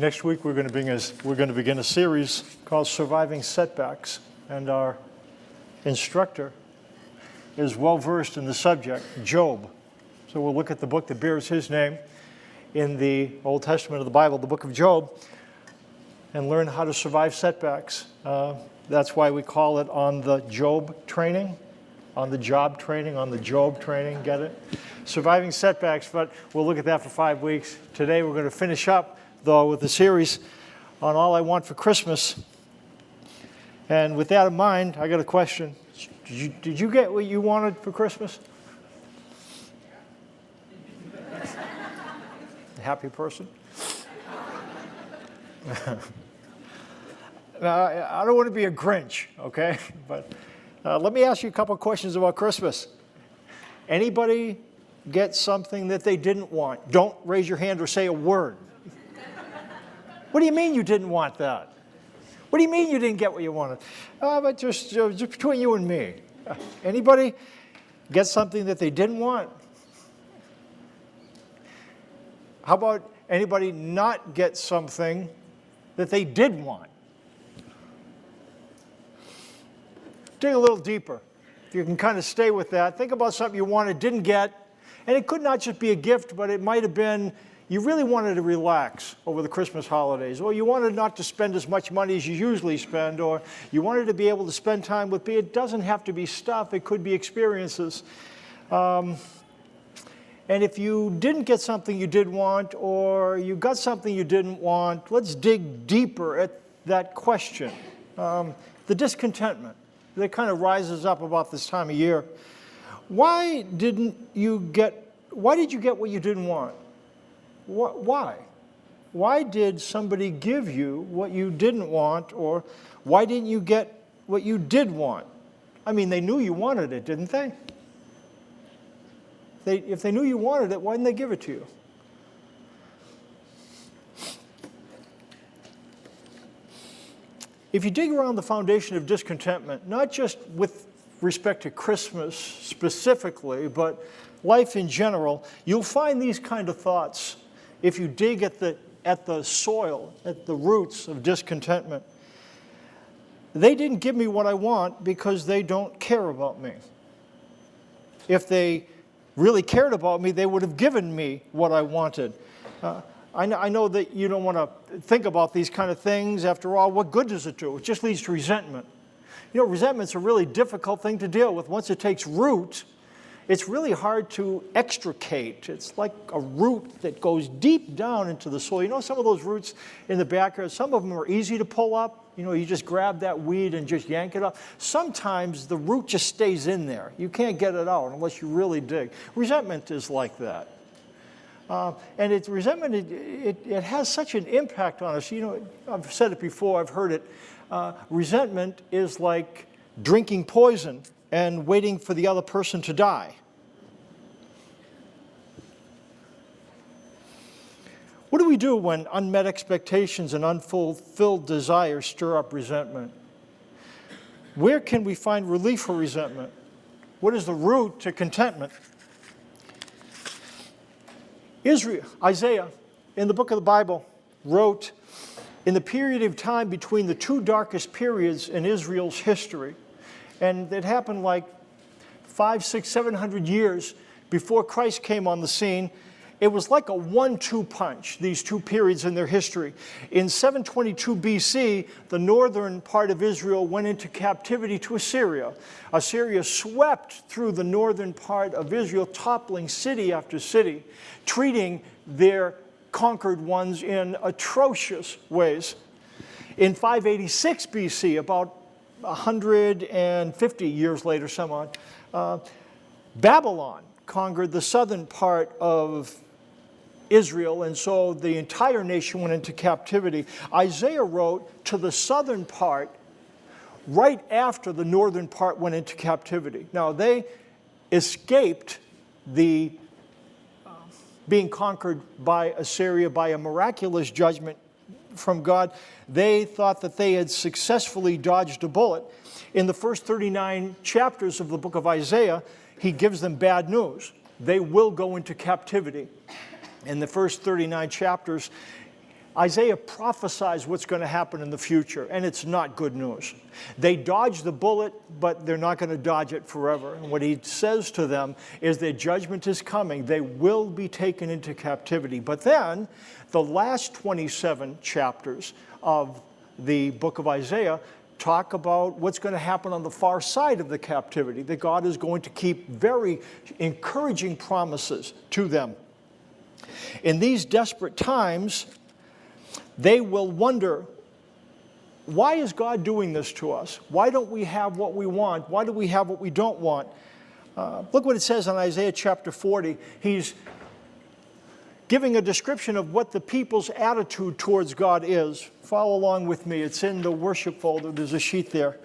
Next week we're going to begin a series called Surviving Setbacks, and our instructor is well versed in the subject, Job. So we'll look at the book that bears his name in the Old Testament of the Bible, the book of Job, and learn how to survive setbacks. That's why we call it on the Job training, on the job training, on the Job training, get it? Surviving setbacks, but we'll look at that for 5 weeks. Today we're going to finish up, though, with the series on All I Want for Christmas. And with that in mind, I got a question. Did you get what you wanted for Christmas? A happy person? Now, I don't want to be a Grinch, okay? But let me ask you a couple of questions about Christmas. Anybody get something that they didn't want? Don't raise your hand or say a word. What do you mean you didn't want that? What do you mean you didn't get what you wanted? But just between you and me. Anybody get something that they didn't want? How about anybody not get something that they did want? Dig a little deeper. If you can kind of stay with that, think about something you wanted, didn't get, and it could not just be a gift, but it might have been you really wanted to relax over the Christmas holidays, or you wanted not to spend as much money as you usually spend, or you wanted to be able to spend time with people. It doesn't have to be stuff, it could be experiences. And if you didn't get something you did want, or you got something you didn't want, let's dig deeper at that question. The discontentment that kind of rises up about this time of year. Why did you get what you didn't want? Why? Why did somebody give you what you didn't want, or why didn't you get what you did want? I mean, they knew you wanted it, didn't they? If they knew you wanted it, why didn't they give it to you? If you dig around the foundation of discontentment, not just with respect to Christmas specifically, but life in general, you'll find these kind of thoughts if you dig at the soil, at the roots of discontentment. They didn't give me what I want because they don't care about me. If they really cared about me, they would have given me what I wanted. I know that you don't want to think about these kind of things. After all, what good does it do? It just leads to resentment. You know, resentment's a really difficult thing to deal with. Once it takes root, it's really hard to extricate. It's like a root that goes deep down into the soil. You know, some of those roots in the backyard, some of them are easy to pull up. You know, you just grab that weed and just yank it up. Sometimes the root just stays in there. You can't get it out unless you really dig. Resentment is like that. And resentment, it has such an impact on us. You know, I've said it before, I've heard it. Resentment is like drinking poison and waiting for the other person to die. What do we do when unmet expectations and unfulfilled desires stir up resentment? Where can we find relief for resentment? What is the root to contentment? Isaiah, in the book of the Bible, wrote, in the period of time between the two darkest periods in Israel's history, and it happened like 500, 600, 700 years before Christ came on the scene. It was like a 1-2 punch, these two periods in their history. In 722 BC, the northern part of Israel went into captivity to Assyria. Assyria swept through the northern part of Israel, toppling city after city, treating their conquered ones in atrocious ways. In 586 BC, about 150 years later, some odd, Babylon conquered the southern part of Israel, and so the entire nation went into captivity. Isaiah wrote to the southern part right after the northern part went into captivity. Now, they escaped the being conquered by Assyria by a miraculous judgment from God. They thought that they had successfully dodged a bullet. In the first 39 chapters of the book of Isaiah, he gives them bad news. They will go into captivity. In the first 39 chapters, Isaiah prophesies what's going to happen in the future, and it's not good news. They dodge the bullet, but they're not going to dodge it forever. And what he says to them is that judgment is coming. They will be taken into captivity. But then, the last 27 chapters of the book of Isaiah talk about what's going to happen on the far side of the captivity, that God is going to keep very encouraging promises to them. In these desperate times, they will wonder, why is God doing this to us? Why don't we have what we want? Why do we have what we don't want? Look what it says in Isaiah chapter 40. He's giving a description of what the people's attitude towards God is. Follow along with me. It's in the worship folder. There's a sheet there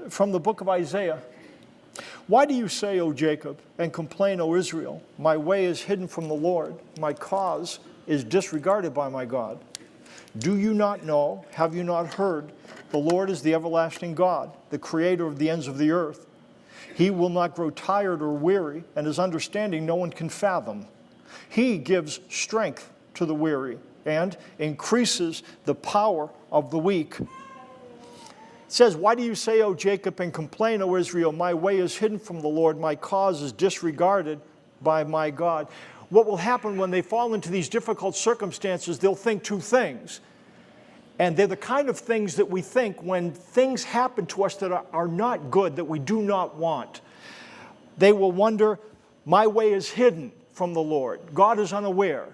from the book of Isaiah. Why do you say, O Jacob, and complain, O Israel? My way is hidden from the Lord. My cause is disregarded by my God. Do you not know? Have you not heard? The Lord is the everlasting God, the creator of the ends of the earth. He will not grow tired or weary, and his understanding no one can fathom. He gives strength to the weary and increases the power of the weak. It says, why do you say, O Jacob, and complain, O Israel? My way is hidden from the Lord. My cause is disregarded by my God. What will happen when they fall into these difficult circumstances, they'll think two things. And they're the kind of things that we think when things happen to us that are not good, that we do not want. They will wonder, my way is hidden from the Lord. God is unaware.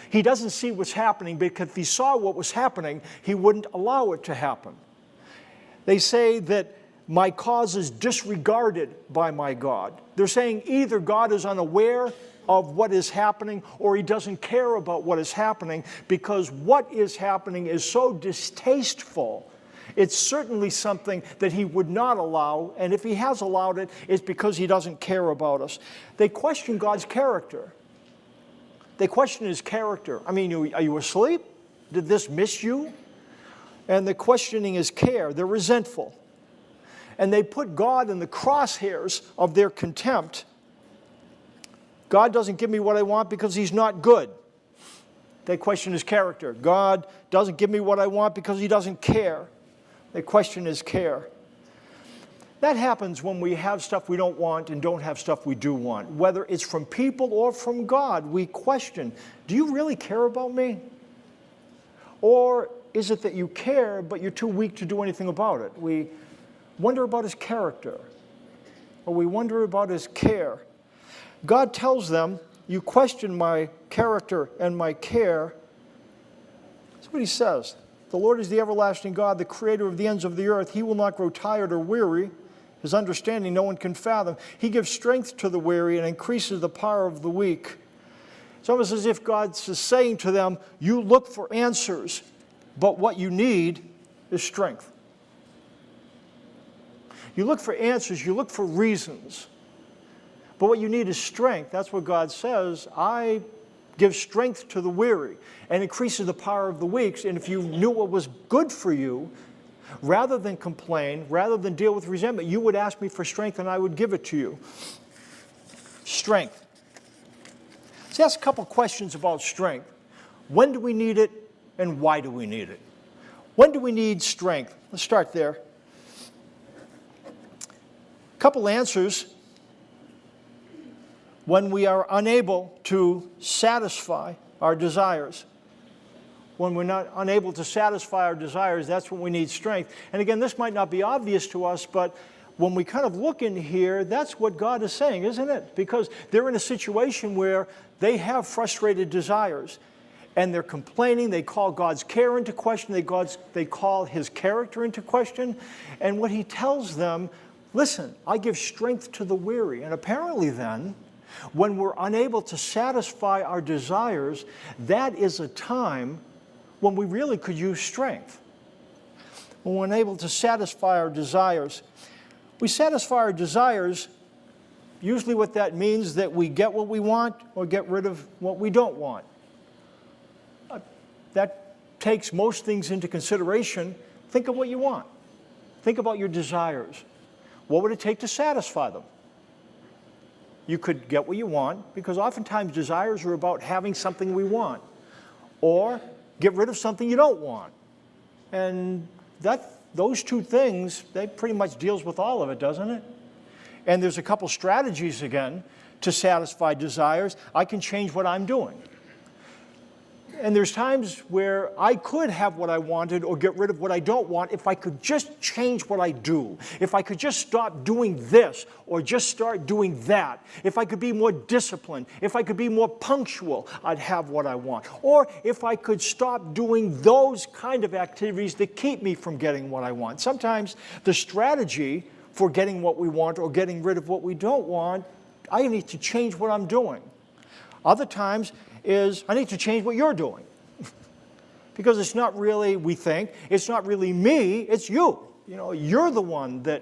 He doesn't see what's happening, because if he saw what was happening, he wouldn't allow it to happen. They say that my cause is disregarded by my God. They're saying either God is unaware of what is happening, or he doesn't care about what is happening, because what is happening is so distasteful. It's certainly something that he would not allow, and if he has allowed it, it's because he doesn't care about us. They question God's character. They question his character. I mean, are you asleep? Did this miss you? And the questioning is care. They're resentful. And they put God in the crosshairs of their contempt. God doesn't give me what I want because he's not good. They question his character. God doesn't give me what I want because he doesn't care. They question his care. That happens when we have stuff we don't want and don't have stuff we do want. Whether it's from people or from God, we question, do you really care about me? Or is it that you care, but you're too weak to do anything about it? We wonder about his character, or we wonder about his care. God tells them, you question my character and my care. That's what he says. The Lord is the everlasting God, the creator of the ends of the earth. He will not grow tired or weary. His understanding no one can fathom. He gives strength to the weary and increases the power of the weak. It's almost as if God is saying to them, you look for answers, but what you need is strength. You look for answers, you look for reasons. But what you need is strength. That's what God says. I give strength to the weary and increases the power of the weak. And if you knew what was good for you, rather than complain, rather than deal with resentment, you would ask me for strength and I would give it to you. Strength. Let's ask a couple questions about strength. When do we need it and why do we need it? When do we need strength? Let's start there. A couple answers. When we are unable to satisfy our desires. When we're not unable to satisfy our desires, that's when we need strength. And again, this might not be obvious to us, but when we kind of look in here, that's what God is saying, isn't it? Because they're in a situation where they have frustrated desires. And they're complaining, they call God's care into question, they call his character into question. And what he tells them, listen, I give strength to the weary. And apparently then, when we're unable to satisfy our desires, that is a time when we really could use strength. When we're unable to satisfy our desires. We satisfy our desires, usually what that means is that we get what we want or get rid of what we don't want. That takes most things into consideration. Think of what you want. Think about your desires. What would it take to satisfy them? You could get what you want, because oftentimes desires are about having something we want. Or get rid of something you don't want. And those two things, that pretty much deals with all of it, doesn't it? And there's a couple strategies, again, to satisfy desires. I can change what I'm doing. And there's times where I could have what I wanted or get rid of what I don't want if I could just change what I do. If I could just stop doing this or just start doing that. If I could be more disciplined. If I could be more punctual, I'd have what I want. Or if I could stop doing those kind of activities that keep me from getting what I want. Sometimes the strategy for getting what we want or getting rid of what we don't want, I need to change what I'm doing. Other times is I need to change what you're doing. Because it's not really, we think, it's not really me, it's you. You know, you're the one that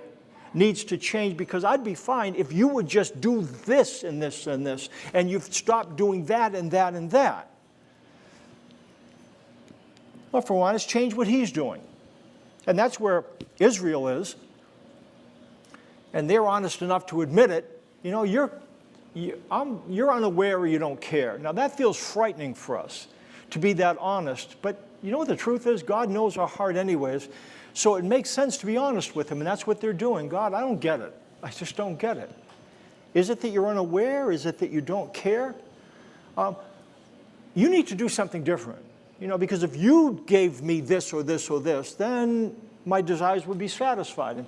needs to change, because I'd be fine if you would just do this and this and this, and you've stopped doing that and that and that. Well, for one, it's change what he's doing. And that's where Israel is. And they're honest enough to admit it. You know, you're unaware or you don't care. Now that feels frightening for us, to be that honest. But you know what the truth is? God knows our heart anyways. So it makes sense to be honest with him, and that's what they're doing. God, I don't get it. I just don't get it. Is it that you're unaware? Is it that you don't care? You need to do something different. You know, because if you gave me this or this or this, then my desires would be satisfied. And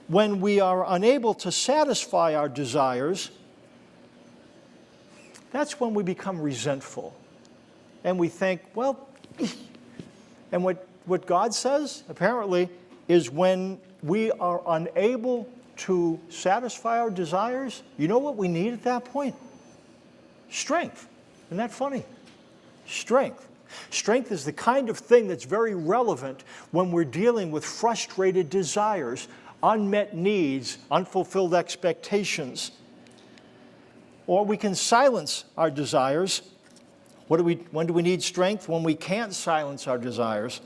when we are unable to satisfy our desires, that's when we become resentful. And we think, well, and what God says, apparently, is when we are unable to satisfy our desires, you know what we need at that point? Strength. Isn't that funny? Strength. Strength is the kind of thing that's very relevant when we're dealing with frustrated desires, unmet needs, unfulfilled expectations. Or we can silence our desires. When do we need strength? When we can't silence our desires.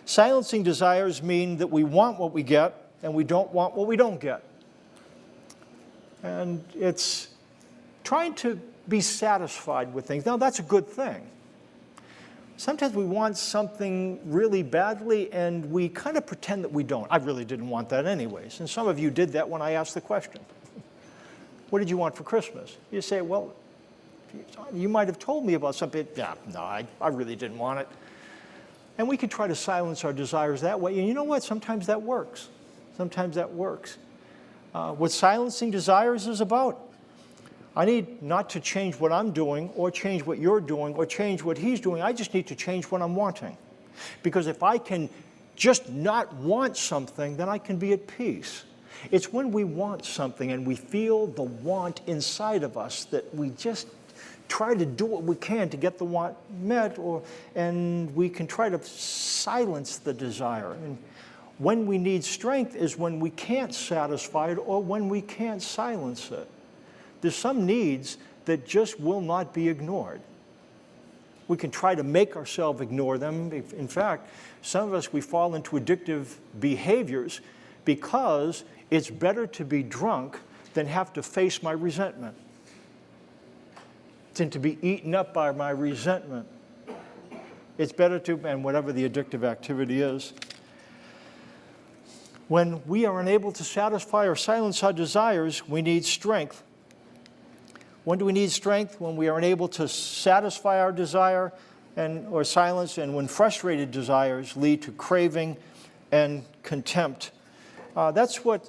Silencing desires mean that we want what we get and we don't want what we don't get. And it's trying to be satisfied with things. Now, that's a good thing. Sometimes we want something really badly and we kind of pretend that we don't. I really didn't want that anyways. And some of you did that when I asked the question. What did you want for Christmas? You say, well, you might have told me about something. Yeah, no, I really didn't want it. And we can try to silence our desires that way. And you know what? Sometimes that works. Sometimes that works. What silencing desires is about. I need not to change what I'm doing or change what you're doing or change what he's doing. I just need to change what I'm wanting. Because if I can just not want something, then I can be at peace. It's when we want something and we feel the want inside of us that we just try to do what we can to get the want met, and we can try to silence the desire. And when we need strength is when we can't satisfy it or when we can't silence it. There's some needs that just will not be ignored. We can try to make ourselves ignore them. In fact, some of us, we fall into addictive behaviors because it's better to be drunk than have to face my resentment, than to be eaten up by my resentment. It's better to, and whatever the addictive activity is. When we are unable to satisfy or silence our desires, we need strength. When do we need strength? When we are unable to satisfy our desire or silence, and when frustrated desires lead to craving and contempt. That's what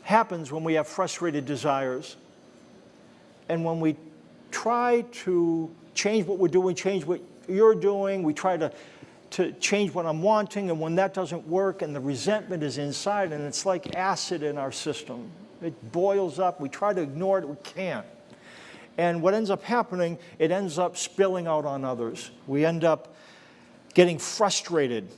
happens when we have frustrated desires. And when we try to change what we're doing, change what you're doing, we try to change what I'm wanting, and when that doesn't work and the resentment is inside and it's like acid in our system, it boils up, we try to ignore it, we can't. And what ends up happening, it ends up spilling out on others. We end up getting frustrated.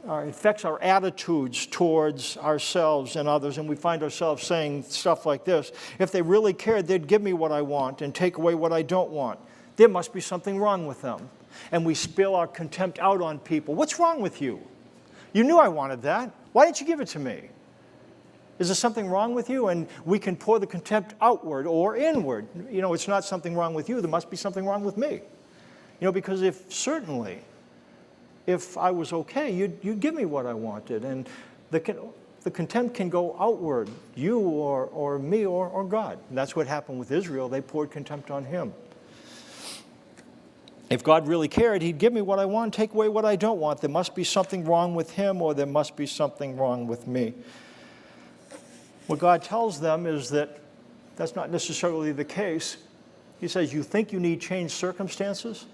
It affects our attitudes towards ourselves and others, and we find ourselves saying stuff like this: if they really cared, they'd give me what I want and take away what I don't want. There must be something wrong with them. And we spill our contempt out on people. What's wrong with you? You knew I wanted that. Why didn't you give it to me? Is there something wrong with you? And we can pour the contempt outward or inward. You know, it's not something wrong with you. There must be something wrong with me. Because if I was okay, you'd give me what I wanted. And the contempt can go outward, you or me or God. And that's what happened with Israel. They poured contempt on him. If God really cared, he'd give me what I want, take away what I don't want. There must be something wrong with him, or there must be something wrong with me. What God tells them is that that's not necessarily the case. He says, you think you need changed circumstances?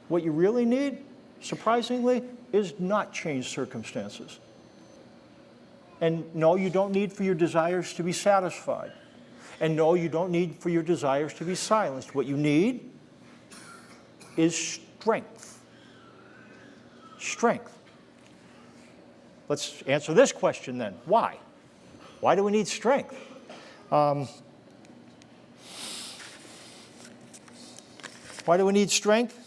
What you really need, surprisingly, is not changed circumstances. And no, you don't need for your desires to be satisfied. And no, you don't need for your desires to be silenced. What you need is strength. Strength. Let's answer this question then. Why? Why do we need strength? Why do we need strength?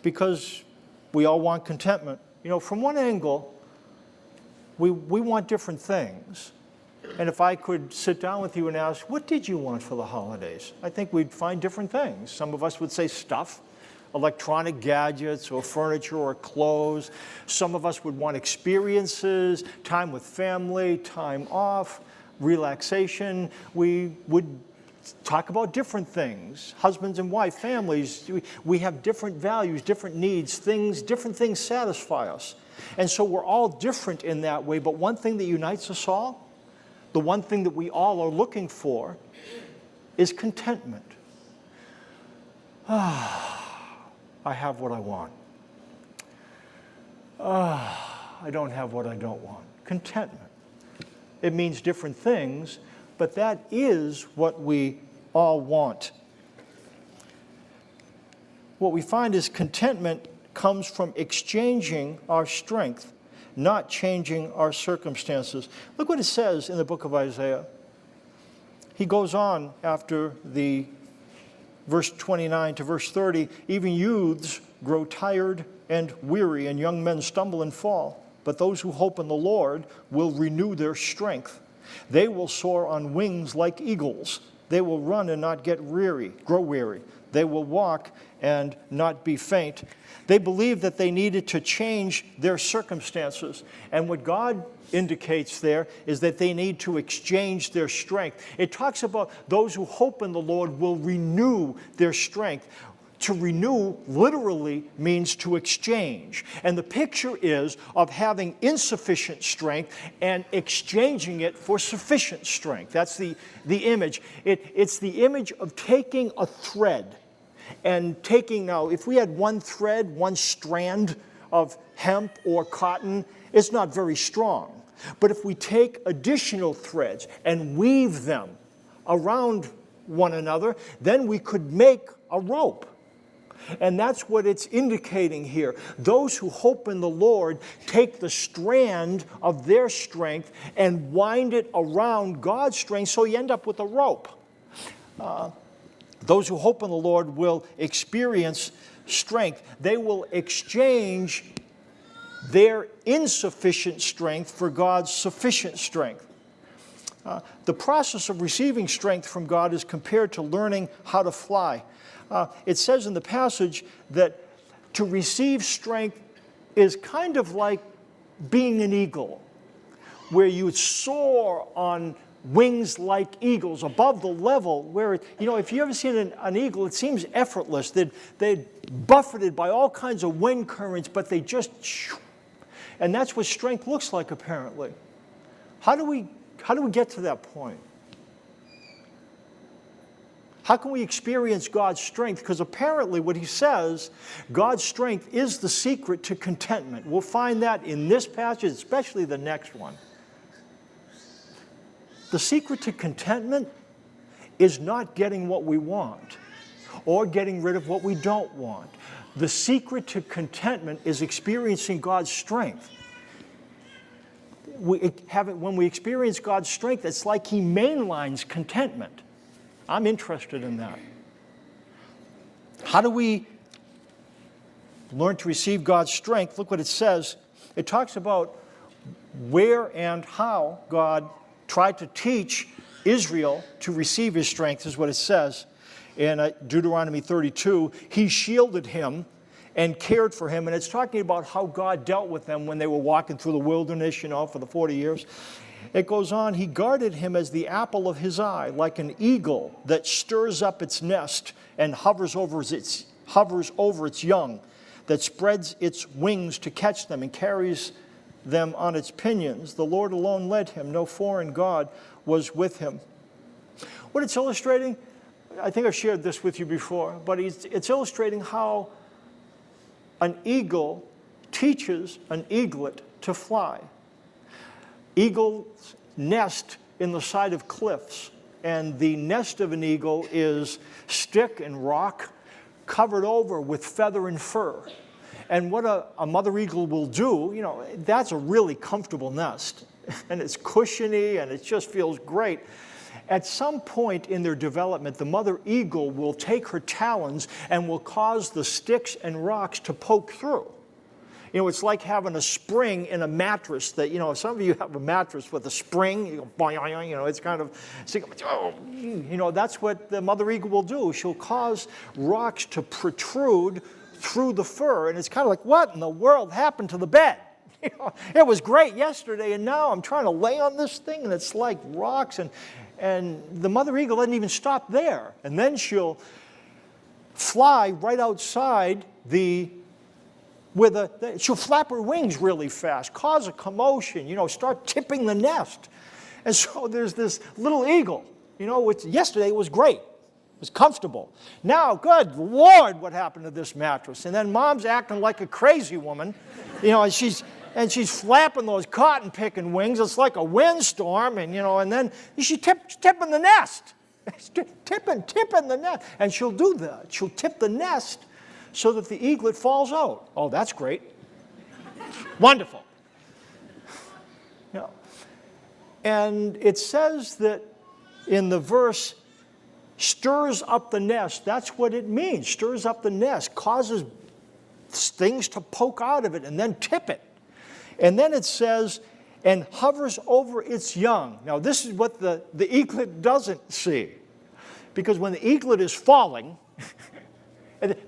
Because we all want contentment. From one angle, we want different things. And if I could sit down with you and ask, what did you want for the holidays? I think we'd find different things. Some of us would say stuff, electronic gadgets or furniture or clothes. Some of us would want experiences, time with family, time off, relaxation. We would talk about different things. Husbands and wife, families, we have different values, different needs, different things satisfy us. And so we're all different in that way, but one thing that unites us all, the one thing that we all are looking for, is contentment. I have what I want. I don't have what I don't want. Contentment. It means different things, but that is what we all want. What we find is contentment comes from exchanging our strength, not changing our circumstances. Look what it says in the book of Isaiah. He goes on after the verse 29 to verse 30, even youths grow tired and weary, and young men stumble and fall. But those who hope in the Lord will renew their strength. They will soar on wings like eagles. They will run and not grow weary. They will walk and not be faint. They believed that they needed to change their circumstances. And what God indicates there is that they need to exchange their strength. It talks about those who hope in the Lord will renew their strength. To renew literally means to exchange. And the picture is of having insufficient strength and exchanging it for sufficient strength. That's the image. It's the image of taking a thread and now, if we had one thread, one strand of hemp or cotton, it's not very strong. But if we take additional threads and weave them around one another, then we could make a rope. And that's what it's indicating here. Those who hope in the Lord take the strand of their strength and wind it around God's strength, so you end up with a rope. Those who hope in the Lord will experience strength. They will exchange their insufficient strength for God's sufficient strength. The process of receiving strength from God is compared to learning how to fly. It says in the passage that to receive strength is kind of like being an eagle, where you soar on wings like eagles above the level where, if you ever seen an eagle, it seems effortless. They're buffeted by all kinds of wind currents, but they just, and that's what strength looks like apparently. How do we get to that point? How can we experience God's strength? Because apparently what he says, God's strength is the secret to contentment. We'll find that in this passage, especially the next one. The secret to contentment is not getting what we want or getting rid of what we don't want. The secret to contentment is experiencing God's strength. When we experience God's strength, it's like he mainlines contentment. I'm interested in that. How do we learn to receive God's strength? Look what it says. It talks about where and how God tried to teach Israel to receive his strength, is what it says. in Deuteronomy 32. He shielded him and cared for him. And it's talking about how God dealt with them when they were walking through the wilderness, for the 40 years. It goes on, he guarded him as the apple of his eye, like an eagle that stirs up its nest and hovers over its young, that spreads its wings to catch them and carries them on its pinions. The Lord alone led him. No foreign god was with him. What it's illustrating, I think I've shared this with you before, but it's illustrating how an eagle teaches an eaglet to fly. Eagles nest in the side of cliffs, and the nest of an eagle is stick and rock covered over with feather and fur. And what a mother eagle will do, that's a really comfortable nest. And it's cushiony and it just feels great. At some point in their development, the mother eagle will take her talons and will cause the sticks and rocks to poke through. It's like having a spring in a mattress that, some of you have a mattress with a spring, you go, boing, it's kind of, that's what the mother eagle will do. She'll cause rocks to protrude through the fur, and it's kind of like, what in the world happened to the bed? It was great yesterday, and now I'm trying to lay on this thing, and it's like rocks, and the mother eagle doesn't even stop there. And then she'll fly right outside she'll flap her wings really fast, cause a commotion, start tipping the nest. And so there's this little eagle, which yesterday was great. It was comfortable. Now, good Lord, what happened to this mattress? And then mom's acting like a crazy woman, and she's flapping those cotton-picking wings. It's like a windstorm, and then she's tipping the nest. tipping the nest. And she'll do that. She'll tip the nest so that the eaglet falls out. Oh, that's great. Wonderful. And it says that in the verse, stirs up the nest. That's what it means. Stirs up the nest, causes things to poke out of it and then tip it. And then it says, and hovers over its young. Now, this is what the eaglet doesn't see. Because when the eaglet is falling,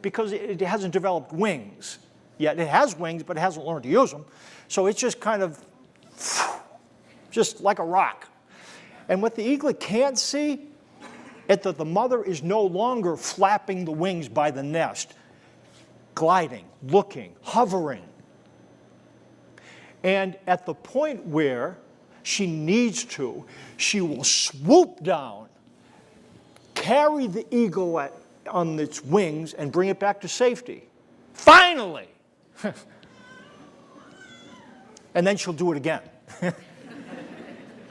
because it hasn't developed wings yet. It has wings, but it hasn't learned to use them. So it's just kind of just like a rock. And what the eaglet can't see is that the mother is no longer flapping the wings by the nest, gliding, looking, hovering. And at the point where she needs to, she will swoop down, carry the eagle on its wings and bring it back to safety. Finally! And then she'll do it again.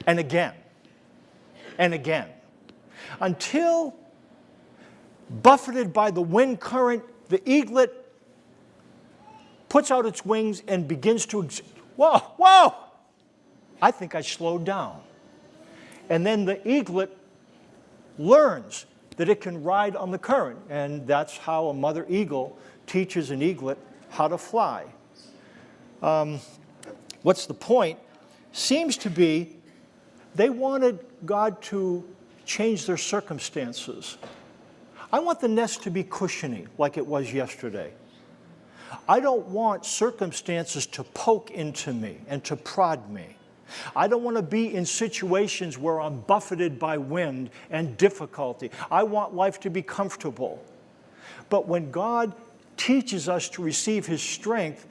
And again. And again. Until, buffeted by the wind current, the eaglet puts out its wings and begins to, whoa! I think I slowed down. And then the eaglet learns that it can ride on the current, and that's how a mother eagle teaches an eaglet how to fly. What's the point? Seems to be they wanted God to change their circumstances. I want the nest to be cushiony like it was yesterday. I don't want circumstances to poke into me and to prod me. I don't want to be in situations where I'm buffeted by wind and difficulty. I want life to be comfortable. But when God teaches us to receive His strength,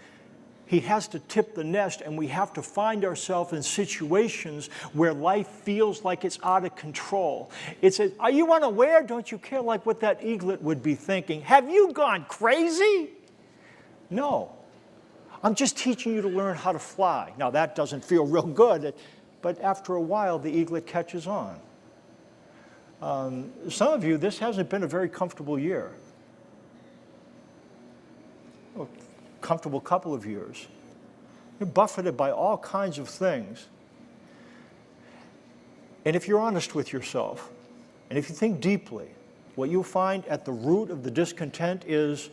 He has to tip the nest, and we have to find ourselves in situations where life feels like it's out of control. It says, are you unaware? Don't you care? Like what that eaglet would be thinking. Have you gone crazy? No. I'm just teaching you to learn how to fly. Now, that doesn't feel real good, but after a while, the eaglet catches on. Some of you, this hasn't been a very comfortable year. A comfortable couple of years. You're buffeted by all kinds of things. And if you're honest with yourself, and if you think deeply, what you'll find at the root of the discontent is,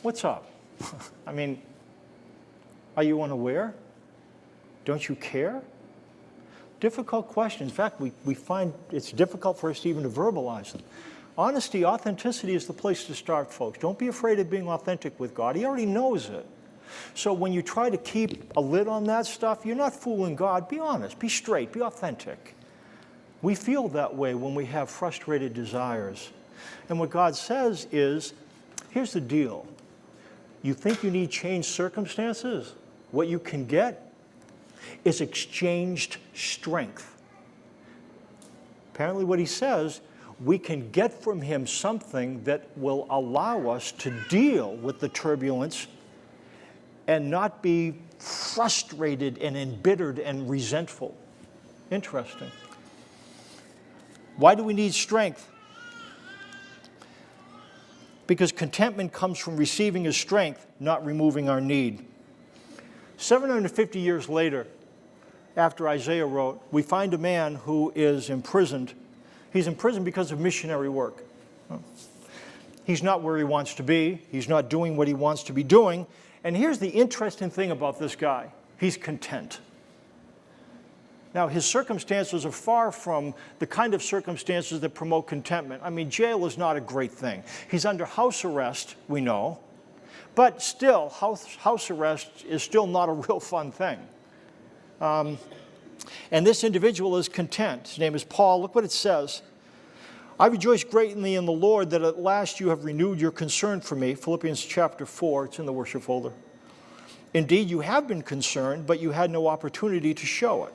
what's up? I mean, are you unaware? Don't you care? Difficult questions. In fact, we find it's difficult for us even to verbalize them. Honesty, authenticity is the place to start, folks. Don't be afraid of being authentic with God. He already knows it. So when you try to keep a lid on that stuff, you're not fooling God. Be honest, be straight, be authentic. We feel that way when we have frustrated desires. And what God says is, here's the deal. You think you need changed circumstances? What you can get is exchanged strength. Apparently what he says, we can get from him something that will allow us to deal with the turbulence and not be frustrated and embittered and resentful. Interesting. Why do we need strength? Because contentment comes from receiving his strength, not removing our need. 750 years later, after Isaiah wrote, we find a man who is imprisoned. He's imprisoned because of missionary work. He's not where he wants to be. He's not doing what he wants to be doing. And here's the interesting thing about this guy. He's content. Now, his circumstances are far from the kind of circumstances that promote contentment. I mean, jail is not a great thing. He's under house arrest, we know. But still, house arrest is still not a real fun thing. And this individual is content. His name is Paul. Look what it says. I rejoice greatly in the Lord that at last you have renewed your concern for me. Philippians chapter 4, it's in the worship folder. Indeed, you have been concerned, but you had no opportunity to show it.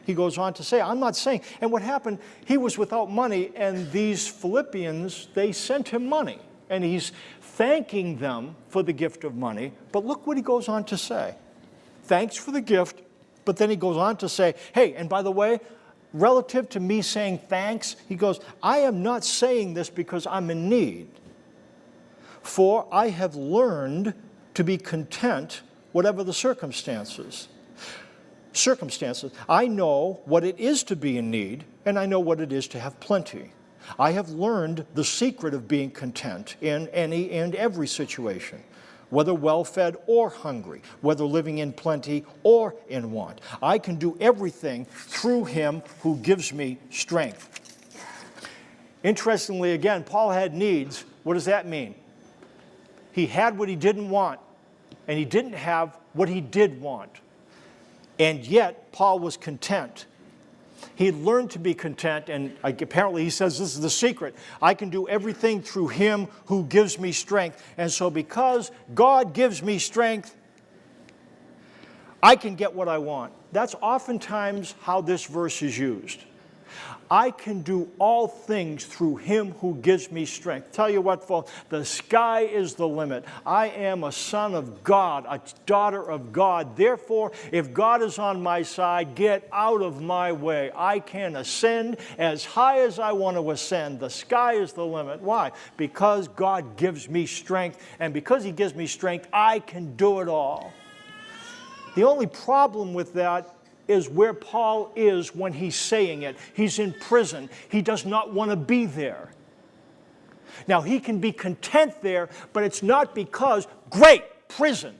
He goes on to say, I'm not saying, and what happened, he was without money, and these Philippians, they sent him money. And he's thanking them for the gift of money. But look what he goes on to say. Thanks for the gift, but then he goes on to say, hey, and by the way, relative to me saying thanks, he goes, I am not saying this because I'm in need. For I have learned to be content, whatever the circumstances. I know what it is to be in need, and I know what it is to have plenty. I have learned the secret of being content in any and every situation, whether well-fed or hungry, whether living in plenty or in want. I can do everything through him who gives me strength. Interestingly, again, Paul had needs. What does that mean? He had what he didn't want, and he didn't have what he did want. And yet, Paul was content. He had learned to be content, and apparently he says this is the secret. I can do everything through him who gives me strength. And so because God gives me strength, I can get what I want. That's oftentimes how this verse is used. I can do all things through him who gives me strength. Tell you what, folks, the sky is the limit. I am a son of God, a daughter of God. Therefore, if God is on my side, get out of my way. I can ascend as high as I want to ascend. The sky is the limit. Why? Because God gives me strength, and because he gives me strength, I can do it all. The only problem with that is where Paul is when he's saying it. He's in prison. He does not want to be there. Now, he can be content there, but it's not because, great, prison.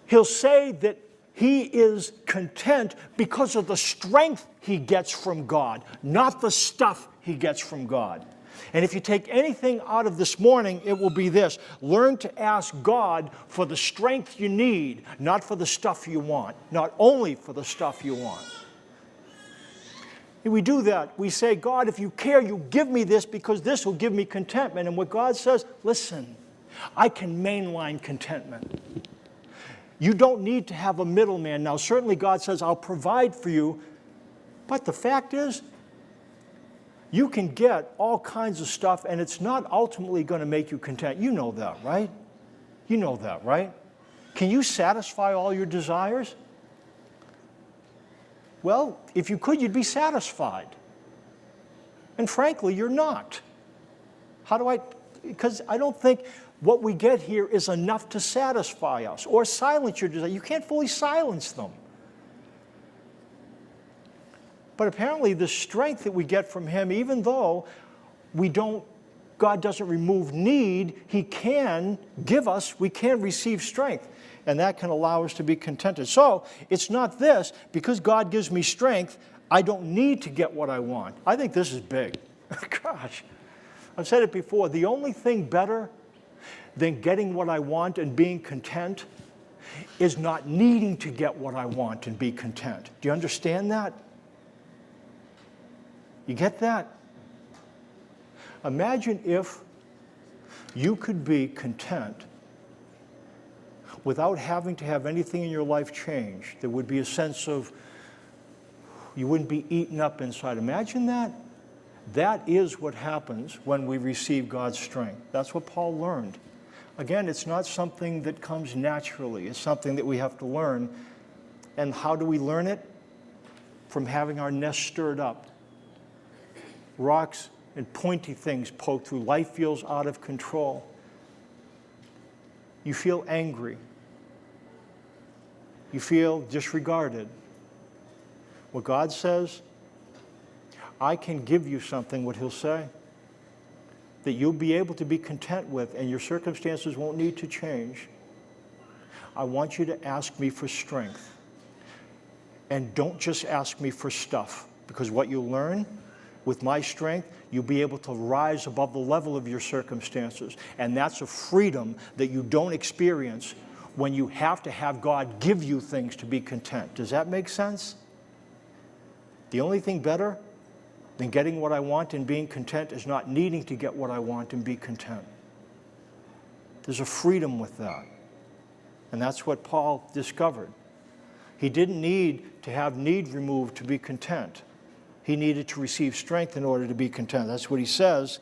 He'll say that he is content because of the strength he gets from God, not the stuff he gets from God. And if you take anything out of this morning, it will be this. Learn to ask God for the strength you need, not for the stuff you want. Not only for the stuff you want. And we do that. We say, God, if you care, you give me this because this will give me contentment. And what God says, listen, I can mainline contentment. You don't need to have a middleman. Now, certainly God says, I'll provide for you. But the fact is, you can get all kinds of stuff, and it's not ultimately going to make you content. You know that, right? You know that, right? Can you satisfy all your desires? Well, if you could, you'd be satisfied. And frankly, you're not. Because I don't think what we get here is enough to satisfy us or silence your desires. You can't fully silence them. But apparently the strength that we get from him, even though God doesn't remove need, he can give us, we can receive strength. And that can allow us to be contented. So it's not this, because God gives me strength, I don't need to get what I want. I think this is big. Gosh, I've said it before. The only thing better than getting what I want and being content is not needing to get what I want and be content. Do you understand that? You get that? Imagine if you could be content without having to have anything in your life change. There would be a sense of you wouldn't be eaten up inside. Imagine that. That is what happens when we receive God's strength. That's what Paul learned. Again, it's not something that comes naturally. It's something that we have to learn. And how do we learn it? From having our nest stirred up. Rocks and pointy things poked through. Life feels out of control. You feel angry. You feel disregarded. What God says, I can give you something, what He'll say, that you'll be able to be content with, and your circumstances won't need to change. I want you to ask me for strength. And don't just ask me for stuff, because what you'll learn with my strength, you'll be able to rise above the level of your circumstances. And that's a freedom that you don't experience when you have to have God give you things to be content. Does that make sense? The only thing better than getting what I want and being content is not needing to get what I want and be content. There's a freedom with that. And that's what Paul discovered. He didn't need to have need removed to be content. He needed to receive strength in order to be content. That's what he says